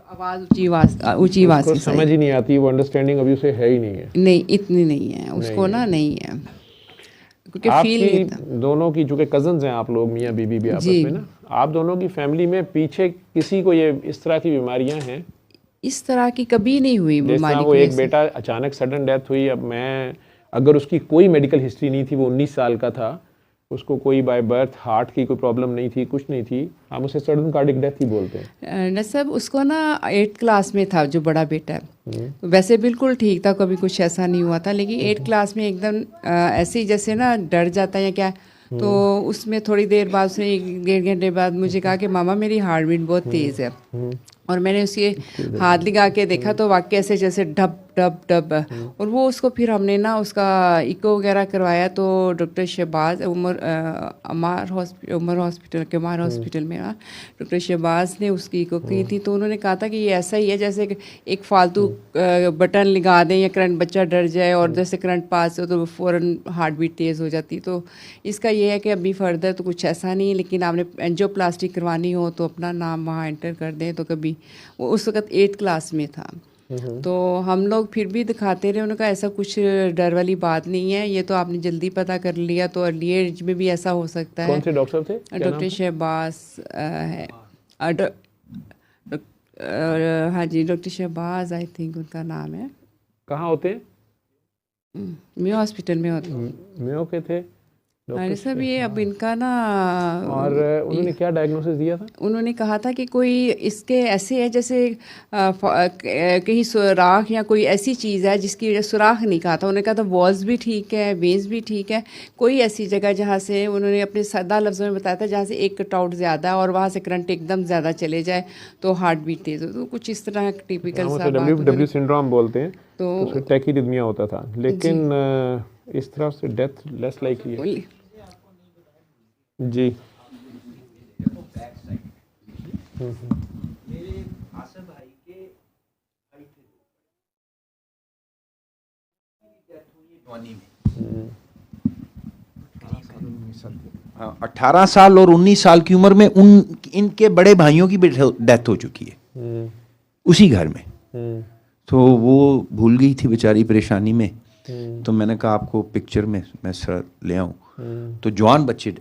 आवाज़ ऊंची आवाज़ उसको से समझ ही नहीं आती, वो अंडरस्टैंडिंग अभी उसे है ही नहीं है। नहीं, इतनी नहीं है उसको ना, नहीं है, क्योंकि फील नहीं था। दोनों की, चूँकि कज़न्स हैं आप लोग, मियाँ बीबी भी आपस में ना, आप दोनों की फैमिली में पीछे किसी को ये इस तरह की बीमारियां हैं? इस तरह की कभी नहीं हुई जिस तरह बीमारी वो कोई एक ऐसी। बेटा अचानक सडन डेथ हुई, अब मैं अगर उसकी कोई मेडिकल हिस्ट्री नहीं थी, वो 19 साल का था, उसको कोई बाय बर्थ हार्ट की कोई प्रॉब्लम नहीं थी, कुछ नहीं थी, हम उसे सडन कार्डिक डेथ ही बोलते हैं। न सब उसको ना 8th क्लास में था जो बड़ा बेटा है, तो वैसे बिल्कुल ठीक था, कभी कुछ ऐसा नहीं हुआ था, लेकिन 8th क्लास में एकदम ऐसे ही जैसे ना डर जाता है या क्या, तो उसमें थोड़ी देर बाद, उसने 1-1.5 घंटे बाद मुझे कहा कि मामा मेरी हार्ट बीट बहुत तेज़ है, और मैंने उसके हाथ लगा के देखा तो वाकई ऐसे जैसे डब डब डब, और वो उसको फिर हमने ना उसका इको वगैरह करवाया, तो डॉक्टर शहबाज उमर हॉस्पिटल में ना डॉक्टर शहबाज ने उसकी इको की थी, तो उन्होंने कहा था कि ये ऐसा ही है जैसे एक फालतू बटन लगा दें या करंट, बच्चा डर जाए और जैसे करंट पास हो तो फ़ौरन हार्ट बीट तेज़ हो जाती। तो इसका ये है कि अभी फर्दर तो कुछ ऐसा नहीं है, लेकिन आपने एंजियोप्लास्टी करवानी हो तो अपना नाम वहाँ एंटर कर दें। तो कभी वो उस वक्त 8th क्लास में था, तो हम लोग फिर भी दिखाते रहे, उन्होंने कहा ऐसा कुछ डर वाली बात नहीं है, ये तो आपने जल्दी पता कर लिया, तो अर्ली एज में भी ऐसा हो सकता है। कौन से डॉक्टर थे, क्या नाम डॉक्टर था? शहबाज है, हाँ जी, डॉक्टर शहबाज आई थिंक उनका नाम है। कहाँ होते हैं? मेयो हॉस्पिटल में होते हैं। मेयो के थे अरे सब ये अब इनका ना, और उन्होंने क्या डायग्नोसिस दिया था? उन्होंने कहा था कि कोई इसके ऐसे है जैसे कहीं सुराख या कोई ऐसी चीज़ है जिसकी वजह सुराख नहीं कहा था, उन्होंने कहा था वॉल्स भी ठीक है, वेन्स भी ठीक है, कोई ऐसी जगह जहाँ से, उन्होंने अपने सादा लफ्ज़ों में बताया था, जहाँ से एक कटआउट ज़्यादा और वहाँ से करंट एकदम ज़्यादा चले जाए तो हार्ट बीट तेज़ हो, तो कुछ इस तरह टिपिकल सा बात डब्ल्यू सिंड्रोम बोलते हैं, तो उसमें टैकीरिदमिया होता था, लेकिन इस तरह से डेथ लेस लाइकली है जी। मेरे आसिफ भाई के भाई थे, डेथ हुई जवानी में, 18 साल और 19 साल की उम्र में इनके बड़े भाइयों की भी डेथ हो चुकी है उसी घर में। तो वो भूल गई थी बेचारी परेशानी में, तो मैंने कहा आपको पिक्चर में मैं सर ले आऊं, तो जवान बच्चे,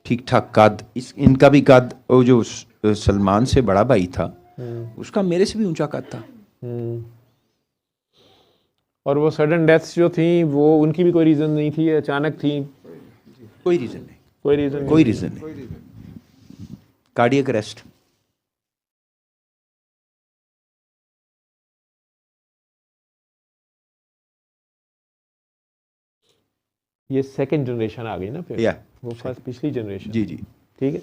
ठीक ठाक कद, इनका भी कद, वो जो सलमान से बड़ा भाई था उसका मेरे से भी ऊंचा कद था। और वो सडन डेथ्स जो थी वो उनकी भी कोई रीज़न नहीं थी, अचानक थी? कोई रीज़न नहीं, कोई रीज़न नहीं, कार्डियक अरेस्ट। ये सेकंड जनरेशन आ गई ना फिर, वो फर्स्ट पिछली जनरेशन। जी जी ठीक है।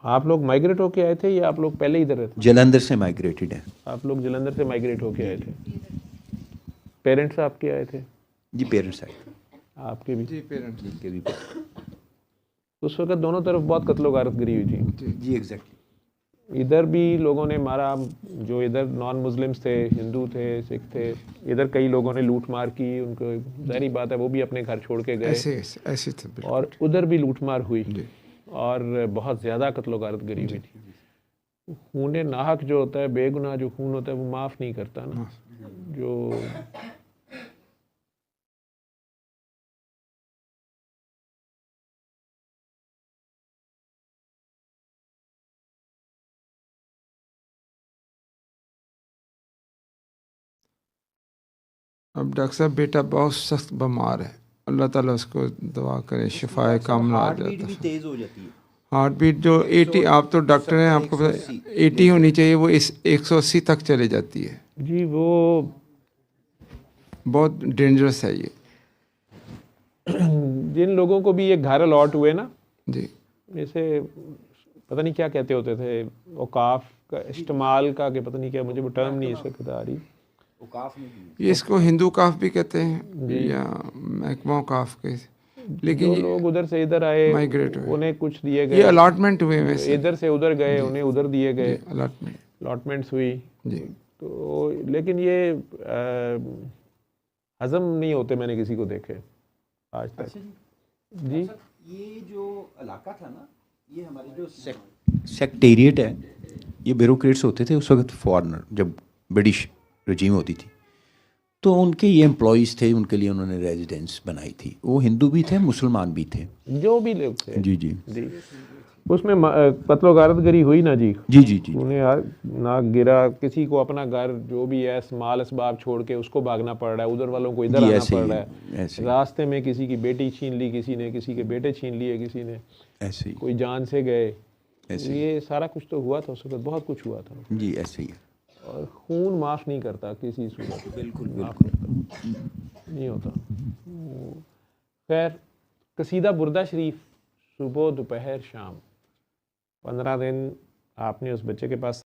आप लोग माइग्रेट होके आए थे या आप लोग पहले इधर रहते? जलंधर से माइग्रेटेड है। आप लोग जलंधर से माइग्रेट होके आए थे? पेरेंट्स आपके आए थे? जी पेरेंट्स आए थे। आपके भी? जी पेरेंट्स के भी। उस वक्त दोनों तरफ बहुत कत्लो गारत गिरी हुई थी। जी एग्जैक्टली। इधर भी लोगों ने मारा, जो इधर नॉन मुस्लिम्स थे, हिंदू थे, सिख थे, इधर कई लोगों ने लूट मार की, उनको ज़ाहिर बात है वो भी अपने घर छोड़ के गए, ऐसे थे, और उधर भी लूट मार हुई और बहुत ज़्यादा कत्लो गारत गिरी हुई थी। खून नाहक जो होता है, बेगुनाह जो खून होता है वो माफ़ नहीं करता ना। जो अब डॉक्टर साहब बेटा बहुत सख्त बीमार है, अल्लाह ताला उसको दुआ करे शिफाए कामला आ जाता है। तेज हो जाती है हार्ट बीट जो 80, आप तो डॉक्टर हैं, आपको 80 होनी चाहिए, वो इस 180 तक चले जाती है। जी वो बहुत डेंजरस है ये। जिन लोगों को भी ये घायल लौट हुए ना जी, जैसे पता नहीं क्या कहते होते थे, औकाफ का इस्तेमाल का, कि पता नहीं क्या, मुझे वो टर्म नहीं इस वक्त आ रही। ये इसको हिंदू काफ भी कहते हैं या महकमा काफ के, लेकिन जो लोग उधर से इधर आए, माइग्रेट हुए, उन्हें कुछ दिए गए, ये अलॉटमेंट हुए, वैसे इधर से उधर गए, उन्हें उधर दिए गए, अलॉटमेंट्स हुई जी। तो लेकिन ये हजम नहीं होते, मैंने किसी को देखे। आज तक। जी ये जो इलाका था ना, ये हमारे जो सेक्टेरिएट है, ये ब्यूरोक्रेट्स होते थे उस वक्त, फॉरेनर, जब ब्रिटिश रजीम होती थी, तो उनके ये एम्प्लॉयज़ थे, उनके लिए उन्होंने रेजिडेंस बनाई थी। वो हिंदू भी थे, मुसलमान भी थे, जो भी लोग थे। जी जी जी उसमें कत्लो गारतगरी हुई ना जी। जी जी जी उन्हें ना गिरा, किसी को अपना घर जो भी है माल असबाब छोड़ के उसको भागना पड़ रहा है, उधर वालों को इधर जी, आना ऐसे पड़ ही रहा है, है। ऐसे ही। रास्ते में किसी की बेटी छीन ली, किसी ने किसी के बेटे छीन लिए, किसी ने ऐसे ही, कोई जान से गए। ऐसे ही। ये सारा कुछ तो हुआ था उस वक्त, बहुत कुछ हुआ था। जी ऐसे ही है। और खून माफ़ नहीं करता किसी सूरत में, बिल्कुल माफ़ नहीं होता। खैर, कसीदा बुर्दा शरीफ, सुबह दोपहर शाम, 15 दिन आपने उस बच्चे के पास